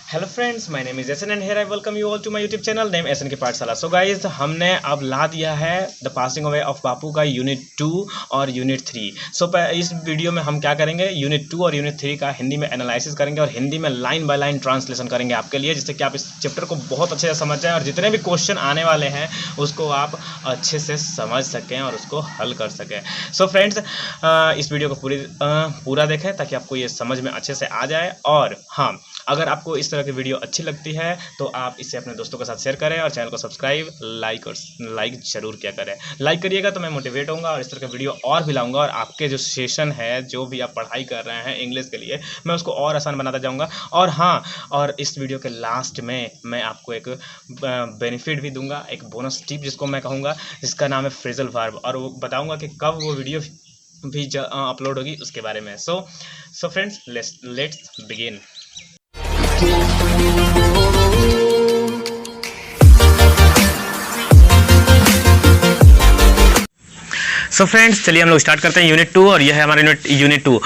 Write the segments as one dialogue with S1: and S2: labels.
S1: Hello friends, my name is Esan and here I welcome you all to my YouTube channel name Esan की पाठशाला। So guys, हमने अब ला दिया है the passing away of Bapu का यूनिट 2 और यूनिट 3। सो इस वीडियो में हम क्या करेंगे, यूनिट 2 और यूनिट 3 का हिंदी में एनालिसिस करेंगे और हिंदी में लाइन बाय लाइन ट्रांसलेशन करेंगे आपके लिए, जिससे कि आप इस चैप्टर को बहुत अच्छे से समझ जाएं और जितने भी क्वेश्चन आने वाले हैं उसको आप अच्छे से समझ सकें और उसको हल कर सकें। सो फ्रेंड्स, इस वीडियो को पूरा देखें ताकि आपको ये समझ में अच्छे से आ जाए। और हाँ, अगर आपको इस तरह की वीडियो अच्छी लगती है तो आप इसे अपने दोस्तों के साथ शेयर करें और चैनल को सब्सक्राइब लाइक जरूर किया करें। लाइक करिएगा तो मैं मोटिवेट होऊंगा और इस तरह का वीडियो और भी लाऊंगा, और आपके जो सेशन है, जो भी आप पढ़ाई कर रहे हैं इंग्लिश के लिए, मैं उसको और आसान बनाता जाऊंगा। और हाँ, और इस वीडियो के लास्ट में मैं आपको एक बेनिफिट भी दूंगा, एक बोनस टिप जिसको मैं कहूँगा, जिसका नाम है फ्रेजल वर्ब, और वो बताऊँगा कि कब वो वीडियो भी अपलोड होगी उसके बारे में। So friends, let's begin. So friends, चलिए हम लोग स्टार्ट करते हैं यूनिट 2, और यह है हमारा unit 2।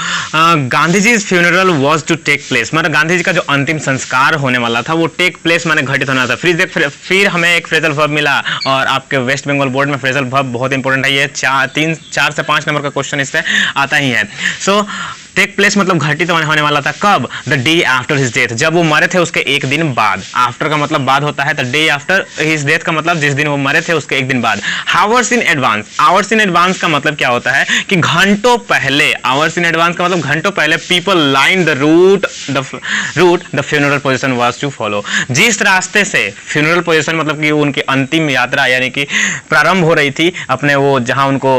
S1: Gandhi ji funeral was to take place, मतलब गांधी जी का जो अंतिम संस्कार होने वाला था वो टेक प्लेस माने घटित होना था। फिर हमें एक फ्रेजल वर्ब मिला, और आपके वेस्ट बंगाल बोर्ड में फ्रेजल वर्ब बहुत इंपॉर्टेंट है। ये 4 से 5 नंबर का क्वेश्चन इस पर आता ही है। सो टेक प्लेस मतलब घटित होने वाला था कब? The day after his death, जब वो मरे थे उसके एक दिन बाद। आफ्टर का मतलब बाद होता है, तो डे आफ्टर हिज डेथ का मतलब जिस दिन वो मरे थे उसके एक दिन बाद। Hours in advance, hours in advance का मतलब क्या होता है कि घंटों पहले। आवर्स इन एडवांस का मतलब घंटों पहले people line the route the funeral position was to follow, जिस रास्ते से फ्यूनरल पोजीशन मतलब कि उनकी अंतिम यात्रा यानी कि प्रारंभ हो रही थी, अपने वो जहां उनको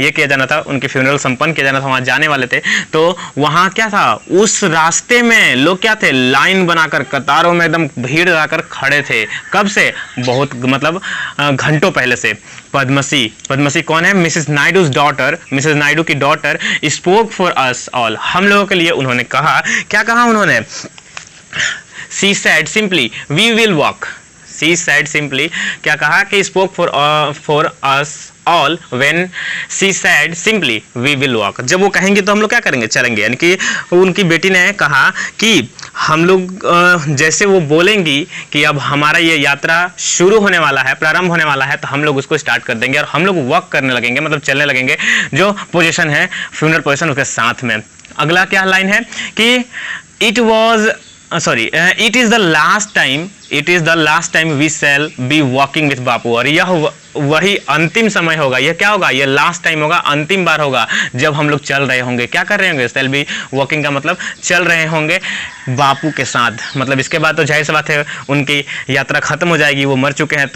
S1: ये किया जाना था, उनकी फ्यूनरल संपन्न किया जाना था, वहां जाने वाले थे। तो वहां क्या था, उस रास्ते में लोग क्या थे, लाइन बनाकर कतारों में एकदम भीड़ लगाकर खड़े थे। कब से? बहुत मतलब घंटों पहले से। पद्मसी कौन है? Mrs Naidu's daughter, Mrs Naidu की daughter spoke for us all, हम लोगों के लिए उन्होंने कहा। क्या कहा उन्होंने? She said simply we will walk. She said simply क्या कहा कि spoke for us all when she said simply we will walk, जब वो कहेंगे तो हम लोग क्या करेंगे, चलेंगे। यानी कि उनकी बेटी ने कहा कि हम लोग जैसे वो बोलेंगी कि अब हमारा ये यात्रा शुरू होने वाला है, प्रारंभ होने वाला है, तो हम लोग उसको स्टार्ट कर देंगे और हम लोग वॉक करने लगेंगे, मतलब चलने लगेंगे, जो पोजीशन है फ्यूनरल पोजीशन उसके साथ में। अगला क्या लाइन है कि it is the last time we shall be walking with Bapu, और यह वही अंतिम समय होगा। यह क्या होगा? यह लास्ट टाइम होगा, अंतिम बार होगा जब हम लोग चल रहे होंगे। क्या कर रहे होंगे? शैल बी वॉकिंग का मतलब चल रहे होंगे बापू के साथ। मतलब इसके बाद तो जाहिर सी बात है उनकी यात्रा खत्म हो जाएगी, वो मर चुके हैं।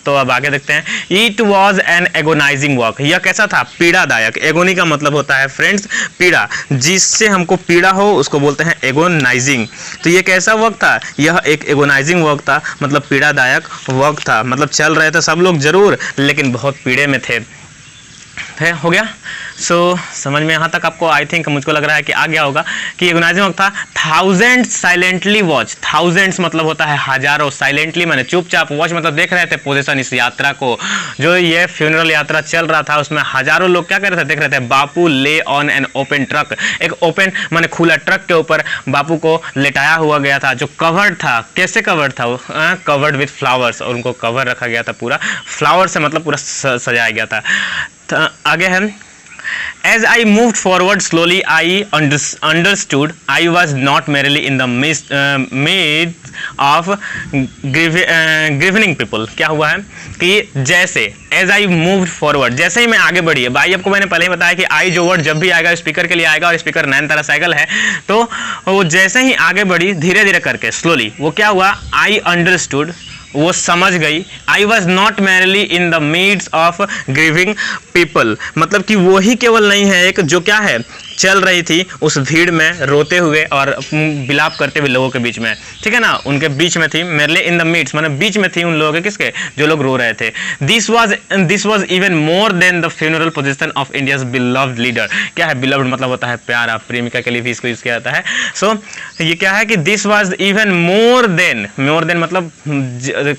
S1: तो अब आगे देखते हैं। It was an agonising walk, यह कैसा था? पीड़ादायक। एगोनी का मतलब होता है फ्रेंड्स पीड़ा, जिससे हमको पीड़ा हो उसको बोलते हैं एगोनाइजिंग। तो ये कैसा वॉक था? यह एक एगोनाइजिंग वॉक था, मतलब पीड़ादायक वॉक था। मतलब चल रहे थे सब लोग जरूर, लेकिन बहुत पीड़े में थे। हो गया। समझ में यहाँ तक आपको आई थिंक, मुझको लग रहा है कि आ गया होगा कि एगोनाइजिंग वक्त था। थाउजेंड्स साइलेंटली वॉच, थाउजेंड्स मतलब होता है हजारों, साइलेंटली माने चुपचाप, वॉच मतलब देख रहे थे पोजीशन, इस यात्रा को, जो ये फ्यूनरल यात्रा चल रहा था उसमें हजारों लोग क्या कर रहे थे, देख रहे थे। बापू ले ऑन एन ओपन ट्रक, एक ओपन माने खुला ट्रक के ऊपर बापू को लेटाया हुआ गया था, जो कवर्ड था। कैसे कवर्ड था वो? कवर्ड विथ फ्लावर्स, और उनको कवर रखा गया था पूरा फ्लावर से, मतलब पूरा सजाया गया था। आगे है, as I moved forward slowly I understood I was not merely in the midst of grieving people। क्या हुआ है कि जैसे as I moved forward, जैसे ही मैं आगे बढ़ी है, भाई आपको मैंने पहले ही बताया कि आई जो वर्ड जब भी आएगा स्पीकर के लिए आएगा, और स्पीकर नयनतारा साइकिल है, तो वो जैसे ही आगे बढ़ी धीरे धीरे करके स्लोली, वो क्या हुआ? I understood, वो समझ गई। I was not merely in the midst of grieving people, मतलब कि वो ही केवल नहीं है एक जो क्या है, चल रही थी उस भीड़ में रोते हुए और विलाप करते हुए लोगों के बीच में, ठीक है ना, उनके बीच में थी। मेरले इन द मीड्स मतलब बीच में थी उन लोगों के, किसके? जो लोग रो रहे थे। This was even more than the funeral position of India's beloved leader. क्या है बिलव्ड? मतलब होता है प्यारा, प्रेमिका के लिए भी इसको यूज किया जाता है। सो ये क्या है कि this was even more than मतलब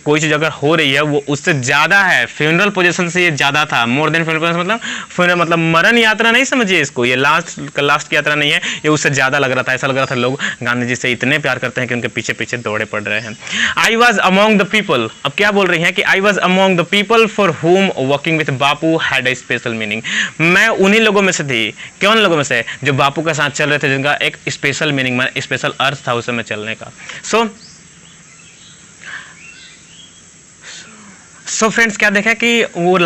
S1: कोई चीज अगर हो रही है वो उससे ज्यादा है, फ्यूनरल पोजीशन से ये ज्यादा था। मोर देन फ्यूनरल पोजीशन मतलब फ्यूनरल मतलब मरण यात्रा नहीं समझिए इसको, ये लास्ट का लास्ट की यात्रा नहीं है, ये उससे ज़्यादा लग रहा था। ऐसा लग रहा था लोग गांधी जी से इतने प्यार करते हैं कि उनके पीछे पीछे दौड़े पड़ रहे हैं। I was among the people, अब क्या बोल रही हैं कि I was among the people for हुम working with Bapu had a special meaning. मैं उन्हीं लोगों में से थी, कौन लोगों में से, जो बापू के साथ चल रहे थे, जिनका एक स्पेशल मीनिंग, स्पेशल अर्थ था उस समय चलने का। सो फ्रेंड्स, क्या देखा कि वो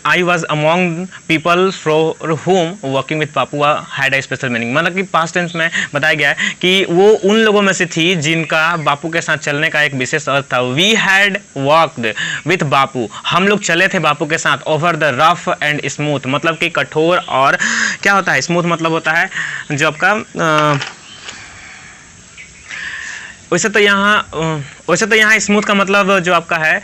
S1: I was among people for home working with Bapu had a special meaning, मतलब कि पास्ट टेंस में बताया गया है कि वो उन लोगों में से थी जिनका बापू के साथ चलने का एक विशेष अर्थ था। वी हैड वर्कड विथ बापू, हम लोग चले थे बापू के साथ, over the rough and smooth, मतलब कि कठोर, और क्या होता है स्मूथ, मतलब होता है जो आपका वैसे तो यहाँ स्मूथ का मतलब जो आपका है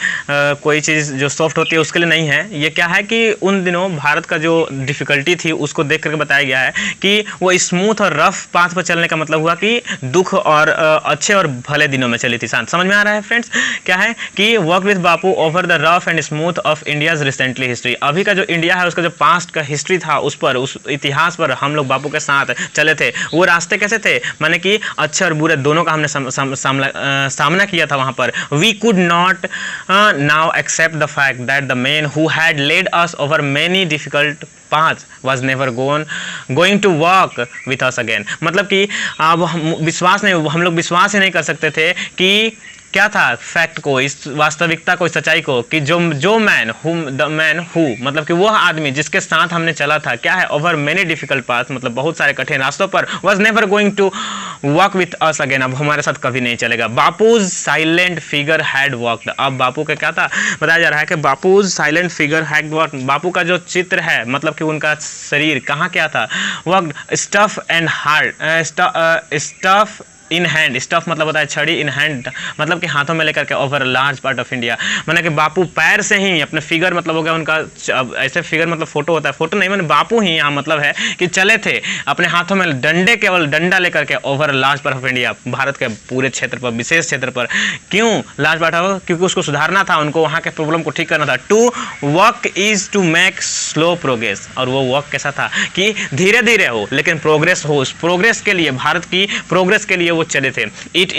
S1: कोई चीज़ जो सॉफ्ट होती है उसके लिए नहीं है। ये क्या है कि उन दिनों भारत का जो डिफ़िकल्टी थी उसको देख करके बताया गया है कि वो स्मूथ और रफ पाथ पर चलने का मतलब हुआ कि दुख और अच्छे और भले दिनों में चली थी। समझ में आ रहा है फ्रेंड्स? क्या है कि work with Bapu over the rough and smooth of India's recently history, अभी का जो इंडिया है उसका जो पास्ट का हिस्ट्री था उस पर, उस इतिहास पर हम लोग बापू के साथ चले थे। वो रास्ते कैसे थे, माने कि अच्छे और बुरे दोनों का हमने सामना किया था वहां पर। We could not now accept the fact that the man who had led us over many difficult path was never going to walk with us again, मतलब कि अब हम लोग विश्वास ही नहीं कर सकते थे कि क्या था फैक्ट को, इस वास्तविकता को, इस सच्चाई को, कि जो मैन हु मतलब कि वह आदमी जिसके साथ हमने चला था, क्या है, ओवर मेनी डिफिकल्ट पाथ, मतलब बहुत सारे कठिन रास्तों पर, was never going to walk with us again, अब हमारे साथ कभी नहीं चलेगा। Bapu's silent figure had walked, अब बापू का क्या था बताया जा रहा है कि बापूज साइलेंट फिगर हैड वॉक्ड, बापू का जो चित्र है मतलब कि उनका शरीर कहाँ क्या था, walked stuff and hard, stuff in hand, stuff मतलब होता है छड़ी, इन हैंड मतलब कि हाथों में लेकर के, over large part of India, माने कि बापू पैर से ही अपने फिगर मतलब हो गया उनका, ऐसे फिगर मतलब फोटो होता है, फोटो नहीं माने बापू ही यहाँ मतलब है कि चले थे अपने हाथों में डंडे, केवल डंडा लेकर के, over large part of India, Bharat के पूरे क्षेत्र पर, विशेष क्षेत्र पर। क्यों लार्ज पार्ट ऑफ, क्योंकि उसको सुधारना था, उनको वहाँ के प्रॉब्लम को ठीक करना था। To work is to make slow progress, और वो वर्क कैसा था कि धीरे धीरे हो लेकिन प्रोग्रेस हो, उस प्रोग्रेस के लिए, भारत की प्रोग्रेस के लिए वो चले थे। It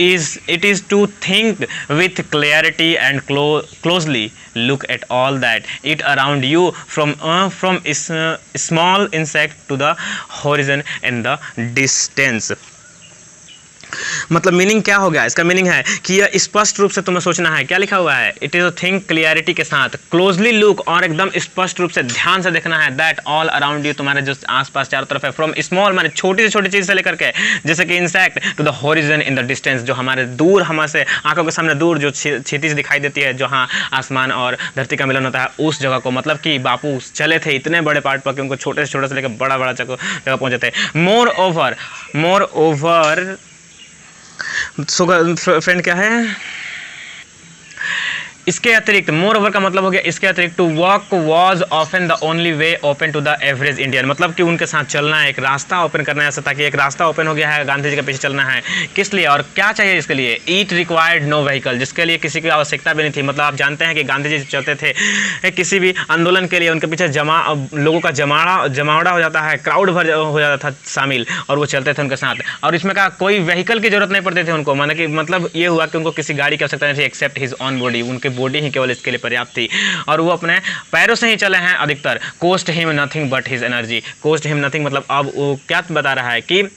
S1: is to think with clarity and closely look at all that it around you from small insect to the horizon in the distance. मतलब मीनिंग क्या हो गया, इसका मीनिंग है कि यह स्पष्ट रूप से तुम्हें सोचना है। क्या लिखा हुआ है, इट इज थिंक क्लियरिटी के साथ, क्लोजली लुक, और एकदम स्पष्ट रूप से ध्यान से देखना है, दैट ऑल अराउंड यू, तुम्हारे जो आसपास चारों तरफ है, फ्रॉम स्मॉल माने छोटी से छोटी चीज से लेकर के, जैसे कि insect, to the horizon in the distance, जो हमारे दूर, हमारे आंखों के सामने दूर जो क्षितिज दिखाई देती है, जहाँ आसमान और धरती का मिलन होता है, उस जगह को, मतलब कि बापू चले थे इतने बड़े पार्ट पर कि उनको छोटे से लेकर बड़ा बड़ा जगह पहुंचे थे। मोर ओवर फ्रेंड क्या है, इसके अतिरिक्त, मोर ओवर का मतलब हो गया इसके अतिरिक्त, to walk was often the only way open to the average Indian, मतलब कि उनके साथ चलना है, एक रास्ता ओपन करना है, ऐसा ताकि एक रास्ता ओपन हो गया है, गांधी जी के पीछे चलना है। किस लिए और क्या चाहिए इसके लिए, ईट रिक्वायर्ड नो व्हीकल, जिसके लिए किसी की आवश्यकता भी नहीं थी। मतलब आप जानते हैं कि गांधी जी चलते थे किसी भी आंदोलन के लिए, उनके पीछे लोगों का जमावड़ा हो जाता है, क्राउड भर हो जाता था शामिल, और वो चलते थे उनके साथ, और इसमें का कोई व्हीकल की जरूरत नहीं पड़ती थी उनको, माने कि मतलब ये हुआ कि उनको किसी गाड़ी की आवश्यकता नहीं थी, एक्सेप्ट हिज ऑन बॉडी, उनके बॉडी ही केवल इसके लिए पर्याप्त थी, और वो अपने पैरों से ही चले हैं अधिकतर। Cost him nothing but his energy, cost him nothing मतलब अब वो क्या बता रहा है कि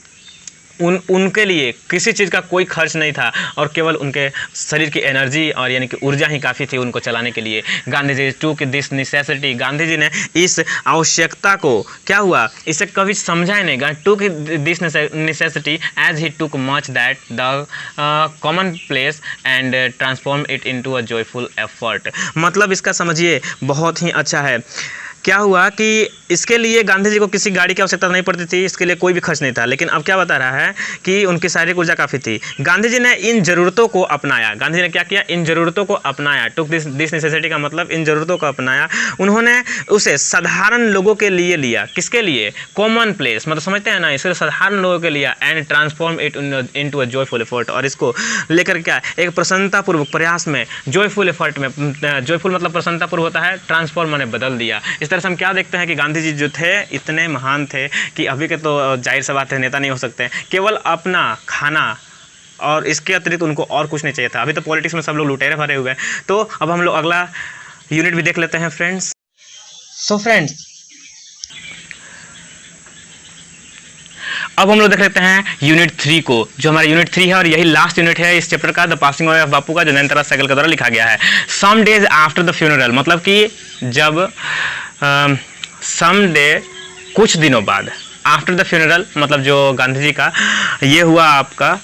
S1: उनके लिए किसी चीज़ का कोई खर्च नहीं था, और केवल उनके शरीर की एनर्जी और यानी कि ऊर्जा ही काफ़ी थी उनको चलाने के लिए। गांधी जी टूक दिस नेसेसिटी, गांधी जी ने इस आवश्यकता को, क्या हुआ, इसे कभी समझा ही नहीं, टूक दिस नेसेसिटी एज ही टूक much that the common place and transform it into a joyful effort. मतलब इसका समझिए बहुत ही अच्छा है। क्या हुआ कि इसके लिए गांधी जी को किसी गाड़ी की आवश्यकता नहीं पड़ती थी, इसके लिए कोई भी खर्च नहीं था, लेकिन अब क्या बता रहा है कि उनकी शारीरिक ऊर्जा काफ़ी थी। गांधी जी ने इन ज़रूरतों को अपनाया, गांधी जी ने क्या किया, इन ज़रूरतों को अपनाया। टुक दिस नेसेसिटी का मतलब इन ज़रूरतों को अपनाया, उन्होंने उसे साधारण लोगों के लिए लिया। किसके लिए, कॉमन प्लेस, मतलब समझते हैं ना, इसके साधारण लोगों के लिए, and transform it into a joyful effort, और इसको लेकर क्या एक प्रसन्नतापूर्वक प्रयास में, जॉयफुल एफर्ट में, जॉयफुल मतलब प्रसन्नतापूर्वक होता है, ट्रांसफॉर्म मैंने बदल दिया, इस तरह से हम क्या देखते हैं कि गांधी जी जो थे इतने महान थे कि अभी के तो जाहिर सी बात है नेता नहीं हो सकते, केवल अपना खाना और इसके अतिरिक्त उनको और कुछ नहीं चाहिए था। अभी तो पॉलिटिक्स में सब लोग लुटेरे भरे हुए हैं। तो अब हम लोग अगला यूनिट भी देख लेते हैं फ्रेंड्स। सो फ्रेंड्स अब हम लोग देख लेते हैं यूनिट 3 को, जो हमारा यूनिट 3 है और यही लास्ट यूनिट है इस चैप्टर का, द पासिंग ऑफ बापू का, जो नयनतारा सहगल के द्वारा लिखा गया है। Some days after the funeral, मतलब कि जब सम डे कुछ दिनों बाद, आफ्टर द फ्यूनरल मतलब जो गांधी जी का ये हुआ आपका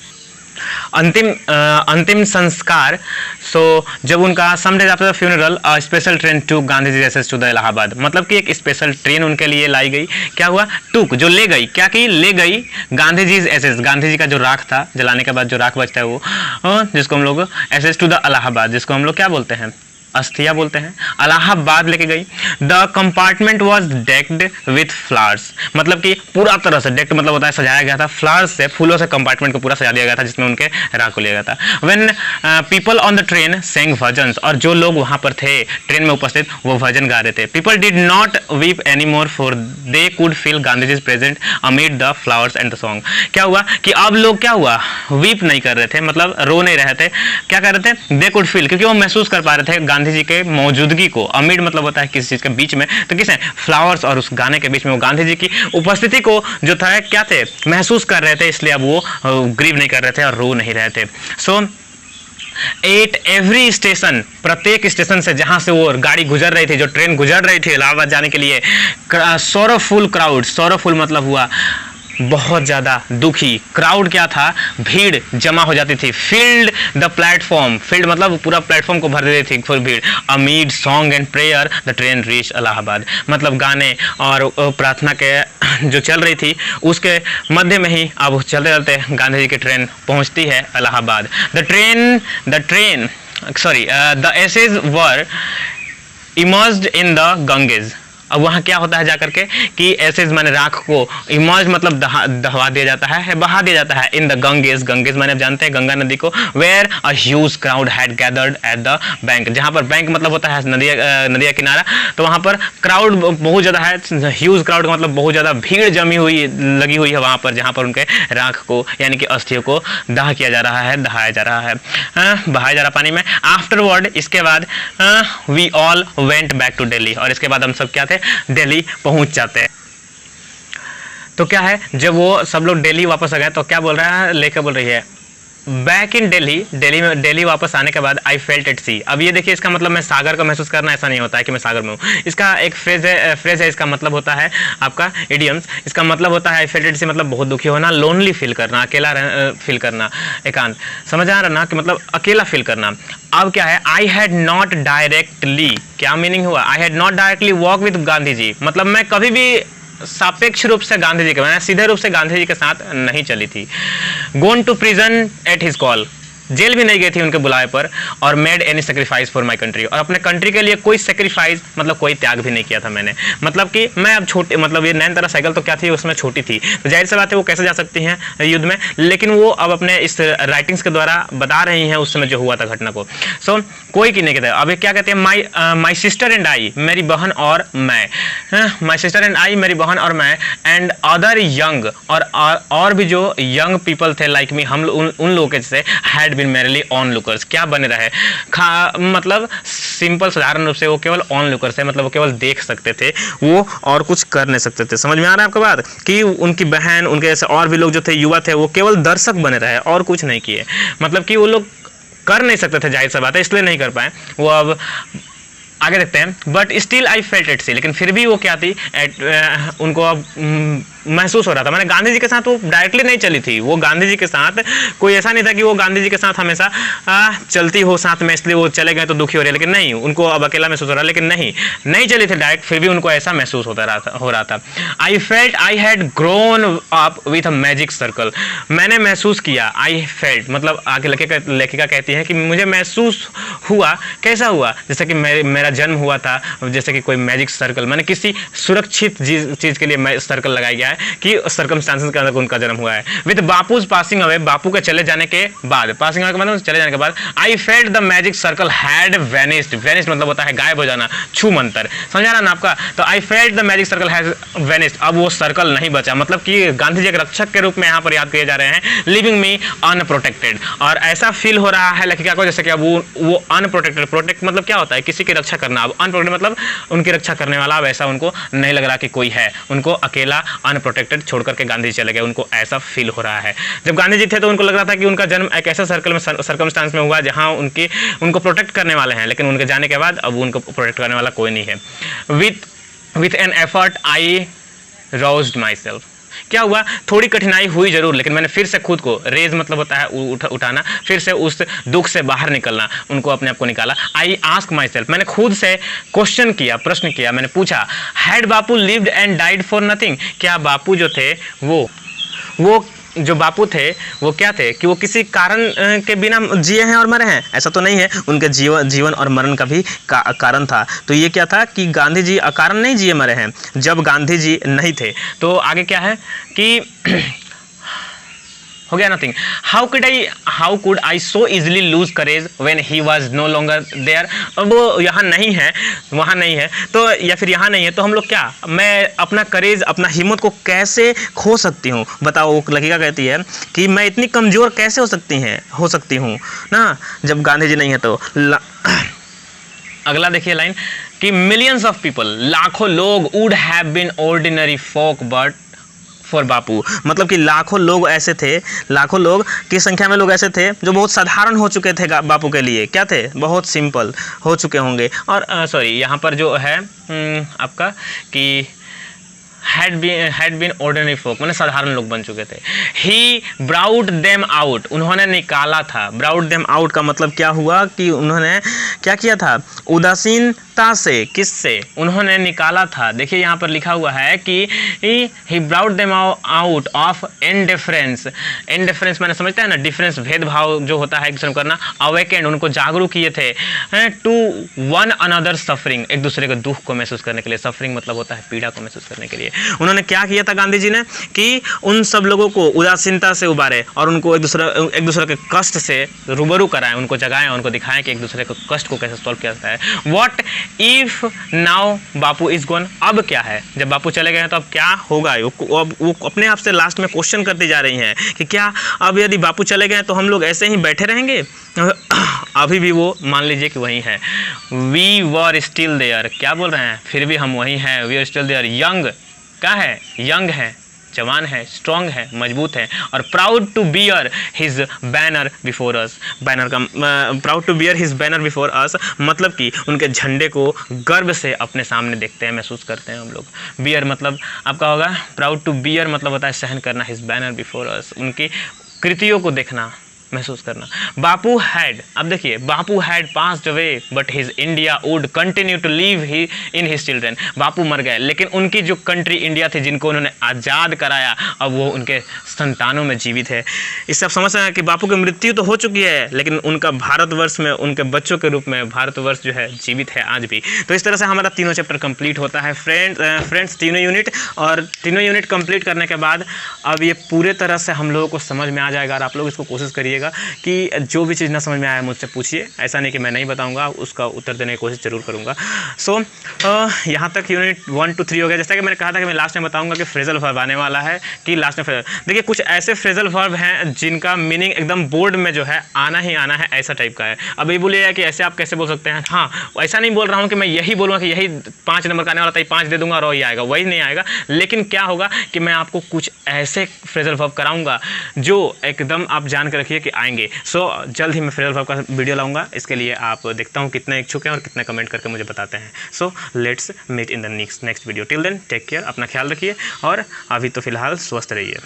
S1: अंतिम संस्कार। सो जब उनका some days after the funeral special train to Gandhi ji ashes to the Allahabad, मतलब कि एक स्पेशल ट्रेन उनके लिए लाई गई। क्या हुआ? टूक, जो ले गई, क्या की ले गई गांधी जी एसएस, गांधी जी का जो राख था, जलाने के बाद जो राख बचता है वो, जिसको हम लोग एसएस टू द इलाहाबाद, जिसको हम लोग क्या बोलते हैं, अस्थिया बोलते हैं, इलाहाबाद लेके गई। The compartment was decked with flowers, मतलब कि पूरा तरह से डेक्ड मतलब होता है सजाया गया था, फ्लावर्स से, फूलों से कंपार्टमेंट को पूरा सजा दिया गया था जिसमें उनके राख को लिया गया था। When people on the train sang bhajans, और जो लोग वहां पर थे ट्रेन में उपस्थित वो भजन गा रहे थे। People did not weep any more for they could feel Gandhi ji present amid the flowers and the song. क्या हुआ कि अब लोग क्या हुआ, वीप नहीं कर रहे थे, मतलब रो नहीं रहे थे, क्या कर रहे थे, दे कुड फील, क्योंकि वो महसूस कर पा रहे थे गांधी जी के मौजूदगी को। अमिड मतलब होता है किसी चीज के बीच में, तो किस है, फ्लावर्स और उस गाने के बीच में वो गांधी जी की उपस्थिति को जो था क्या थे, महसूस कर रहे थे, इसलिए अब वो ग्रीव नहीं कर रहे थे और रो नहीं रहे थे। सो एट एवरी स्टेशन, प्रत्येक स्टेशन से जहां से वो गाड़ी गुजर रही थी, जो ट्रेन गुजर रही थी इलाहाबाद जाने के लिए, सोरोफुल क्राउड, सोरोफुल मतलब हुआ बहुत ज़्यादा दुखी, क्राउड क्या था, भीड़ जमा हो जाती थी। फील्ड द प्लेटफॉर्म, फील्ड मतलब पूरा प्लेटफॉर्म को भर देती थी फुल भीड़। Amid song and prayer the train reach Allahabad, मतलब गाने और प्रार्थना के जो चल रही थी उसके मध्य में ही अब चलते चलते गांधी जी की ट्रेन पहुंचती है Allahabad. The ashes were immersed in the Ganges. अब वहाँ क्या होता है जाकर के कि एसेज माने राख को, इमर्ज मतलब दहवा दिया जाता है, बहा दिया जाता है, इन द गंगेज, गंगेज माने आप जानते हैं गंगा नदी को, where a huge crowd had gathered at the bank, जहाँ पर बैंक मतलब होता है नदी का किनारा, तो वहाँ पर क्राउड बहुत ज़्यादा है, ह्यूज क्राउड का मतलब बहुत ज़्यादा भीड़ जमी हुई लगी हुई है वहाँ पर, जहाँ पर उनके राख को यानी कि अस्थियों को दाह किया जा रहा है, दहाया जा रहा है, बहाया जा रहा पानी में। आफ्टरवर्ड, इसके बाद we all went back to Delhi, और इसके बाद हम सब क्या थे, दिल्ली पहुंच जाते हैं। तो क्या है, जब वो सब लोग दिल्ली वापस आ गए तो क्या बोल रहा है, लेकर बोल रही है बैक इन दिल्ली वापस आने के बाद आई फेल्ट एट सी। अब ये देखिए इसका मतलब मैं सागर का महसूस करना, ऐसा नहीं होता है कि मैं सागर में हूँ। इसका एक फ्रेज है, इसका मतलब होता है आपका इडियम्स, इसका मतलब होता है आई फेल्ट एट सी मतलब बहुत दुखी होना, लोनली फील करना, अकेला फील करना, एकांत, समझ आ रहा ना कि मतलब अकेला फील करना। अब क्या है, आई हैड नॉट डायरेक्टली, क्या मीनिंग हुआ, I had not directly walk with Gandhi ji, मतलब मैं कभी भी सापेक्ष रूप से गांधी जी के, मैंने सीधे रूप से गांधी जी के साथ नहीं चली थी। Gone to prison at his call, jail भी नहीं गई थी उनके बुलाए पर, और made any sacrifice for my country, और अपने कंट्री के लिए कोई सेक्रीफाइस मतलब कोई त्याग भी नहीं किया था मैंने, मतलब कि मैं अब छोटी, मतलब ये नयनतारा सहगल तो क्या थी उसमें छोटी थी, तो जाहिर सी बात है वो कैसे जा सकती हैं युद्ध में, लेकिन वो अब अपने इस राइटिंग्स के द्वारा बता रही हैं उस समय जो हुआ था घटना को। सो कोई की नहीं कहता, अब क्या कहते हैं, माई सिस्टर एंड आई, मेरी बहन और मैं, माई सिस्टर एंड आई, मेरी बहन और मैं, एंड अदर यंग, और भी जो यंग पीपल थे लाइक मी, हम उन लोगों के जैसे, had been merely onlookers, क्या बने रहे, मतलब सिंपल साधारण रूप से वो केवल ऑन लुकर्स है, मतलब वो केवल देख सकते थे, वो और कुछ कर नहीं सकते थे। समझ में आ रहा है आपको बात, कि उनकी बहन, उनके जैसे और भी लोग जो थे, युवा थे, वो केवल दर्शक बने रहे और कुछ नहीं किए, मतलब कि वो लोग कर नहीं सकते थे, जाहिर सी बात है, इसलिए नहीं कर पाए वो। अब आगे देखते हैं, but still I felt at sea, लेकिन फिर भी वो क्या थी, उनको अब महसूस हो रहा था, मैंने गांधी जी के साथ वो डायरेक्टली नहीं चली थी, वो गांधी जी के साथ कोई ऐसा नहीं था कि वो गांधी जी के साथ हमेशा चलती हो साथ में, इसलिए वो चले गए तो दुखी हो रहे, लेकिन नहीं, उनको अब अकेला महसूस हो रहा, लेकिन नहीं चली थी डायरेक्ट, फिर भी उनको ऐसा महसूस हो रहा था। I felt I had grown up with a magic circle, मैंने महसूस किया, आई फेल्ट मतलब आगे लेखिका कहती है कि मुझे महसूस हुआ, कैसा हुआ, जैसे कि मेरा जन्म हुआ था, जैसे कि कोई मैजिक सर्कल, मैंने किसी सुरक्षित चीज के लिए सर्कल लगाया गया है, है कि सर्कमस्टांसेस के अंदर उनका जन्म हुआ है। विद बापूज पासिंग अवे, बापू के चले जाने के बाद, पासिंग अवे का मतलब चले जाने के बाद, I felt the magic circle had vanished, vanished मतलब होता है गायब हो जाना, छू मंतर, समझा रहा ना आपका। तो I felt the magic circle has vanished, अब वो सर्कल नहीं बचा, मतलब कि गांधी जी एक रक्षक के रूप में यहाँ पर याद किए जा रहे हैं, लिविंग मी अनप्रोटेक्टेड, और ऐसा फील हो रहा है लेखिका को जैसे कि अब वो अनप्रोटेक्टेड, प्रोटेक्ट मतलब क्या होता है, किसी की रक्षा करना, अब अनप्रोटेक्टेड मतलब उनकी रक्षा करने वाला, अब ऐसा उनको नहीं लग रहा कि कोई है, उनको अकेला अनप्रोटेक्टेड छोड़ करके गांधी जी चले गए, उनको ऐसा फील हो रहा है। जब गांधी जी थे तो उनको लग रहा था कि उनका जन्म एक ऐसे सर्कल में, सर्कमस्टांस में हुआ जहां उनको प्रोटेक्ट करने वाले हैं, लेकिन उनके जाने के बाद अब उनको प्रोटेक्ट करने वाला कोई नहीं है। With an effort I roused myself, क्या हुआ, थोड़ी कठिनाई हुई जरूर, लेकिन मैंने फिर से खुद को, रेज मतलब होता है उठाना, फिर से उस दुख से बाहर निकलना, उनको अपने आप को निकाला। आई आस्क माई सेल्फ, मैंने खुद से क्वेश्चन किया, प्रश्न किया, मैंने पूछा, had Bapu lived and died for nothing, क्या बापू जो थे वो जो बापू थे वो क्या थे कि वो किसी कारण के बिना जिए हैं और मरे हैं, ऐसा तो नहीं है, उनके जीवन और मरण का भी कारण था। तो ये क्या था कि गांधी जी अकारण नहीं जिए मरे हैं, जब गांधी जी नहीं थे। तो आगे क्या है कि हो गया nothing, how could I so easily lose courage when he was no longer there, अब वो यहाँ नहीं है, वहाँ नहीं है तो, या फिर यहाँ नहीं है तो हम लोग क्या, मैं अपना करेज, अपना हिम्मत को कैसे खो सकती हूँ, बताओ। वो लेखिका कहती है कि मैं इतनी कमज़ोर कैसे हो सकती हूँ ना, जब गांधी जी नहीं है तो। अगला देखिए लाइन कि मिलियंस ऑफ पीपल, लाखों लोग, would have been ordinary folk but for Bapu, मतलब कि लाखों लोग ऐसे थे, लाखों लोग की संख्या में लोग ऐसे थे जो बहुत साधारण हो चुके थे बापू के लिए, क्या थे, बहुत सिंपल हो चुके होंगे। और सॉरी यहाँ पर जो है आपका कि हैड बीन ऑर्डिनरी फोक, मैंने साधारण लोग बन चुके थे। ही ब्राउट देम आउट, उन्होंने निकाला था, ब्राउट देम आउट का मतलब क्या हुआ कि उन्होंने क्या किया था, उदासीनता से, किससे, उन्होंने निकाला था। देखिए यहाँ पर लिखा हुआ है कि he brought them out of indifference, indifference मैंने समझता है ना, डिफरेंस भेदभाव जो होता है एक दूसरे करना, अवेकेंड उनको जागरूक किए थे, टू वन अनदर सफरिंग, एक दूसरे के दुख को महसूस करने के लिए, सफरिंग मतलब होता है पीड़ा को महसूस करने के लिए। उन्होंने क्या किया था गांधी जी ने कि उन सब लोगों को उदासीनता से उबारे और उनको एक दूसरे के कष्ट से रूबरू कराएं, उनको जगाएं, उनको दिखाएं कि एक दूसरे के कष्ट को कैसे सॉल्व किया जाता है। What if now Bapu is gone, अब क्या है, जब बापू चले गए हैं तो अब क्या होगा। वो अपने आप से लास्ट में क्वेश्चन करती जा रही हैं कि क्या अब यदि बापू चले गए तो हम लोग ऐसे ही बैठे रहेंगे। अभी भी वो मान लीजिए कि वही है, वी वर स्टिल देयर, क्या बोल रहे हैं, फिर भी हम वही हैं, we are still there, young, क्या है, यंग है, जवान है, स्ट्रॉन्ग है, मजबूत है, और proud to bear his banner before us, banner का proud to bear his banner before us मतलब कि उनके झंडे को गर्व से अपने सामने देखते हैं, महसूस करते हैं हम लोग। बियर मतलब आपका होगा, प्राउड टू बियर मतलब होता है सहन करना, हिज बैनर बिफोर अस उनकी कृतियों को देखना, महसूस करना। बापू हैड, अब देखिए, Bapu had passed away but his India would continue to live in his children, Bapu मर गए लेकिन उनकी जो कंट्री इंडिया थी जिनको उन्होंने आज़ाद कराया, अब वो उनके संतानों में जीवित है। इससे आप समझ रहे हैं कि बापू की मृत्यु तो हो चुकी है लेकिन उनका भारतवर्ष में, उनके बच्चों के रूप में भारतवर्ष जो है जीवित है आज भी। तो इस तरह से हमारा तीनों चैप्टर कंप्लीट होता है फ्रेंड्स, तीनों यूनिट, और तीनों यूनिट कंप्लीट करने के बाद अब ये पूरे तरह से हम लोगों को समझ में आ जाएगा। और आप लोग इसको कोशिश करिएगा कि जो भी चीज़ ना समझ में आया मुझसे पूछिए, ऐसा नहीं कि मैं नहीं बताऊंगा, उसका उत्तर देने की कोशिश जरूर करूंगा। सो यहाँ तक यूनिट 1 to 3 हो गया। जैसा कि मैंने कहा था कि मैं लास्ट में बताऊंगा कि फ्रेजल वर्ब आने वाला है, कि लास्ट में देखिए कुछ ऐसे फ्रेजल वर्ब हैं जिनका मीनिंग एकदम बोर्ड में जो है आना ही आना है, ऐसा टाइप का है। अब ये बोलिएगा कि ऐसे आप कैसे बोल सकते हैं, हाँ ऐसा नहीं बोल रहा हूँ कि मैं यही बोलूँगा कि यही 5 नंबर का आने वाला था, 5 दे दूंगा और वही आएगा, वही नहीं आएगा। लेकिन क्या होगा कि मैं आपको कुछ ऐसे फ्रेजल वर्ब कराऊंगा जो एकदम आप जान कर रखिए कि आएंगे। सो जल्द ही मैं फ्रेजल वर्ब का वीडियो लाऊंगा, इसके लिए आप देखता हूँ कितने इच्छुक हैं और कितने कमेंट करके मुझे बताते हैं। So let's meet in the next video. Till then take care, अपना ख्याल रखिए और अभी तो फिलहाल स्वस्थ रहिए।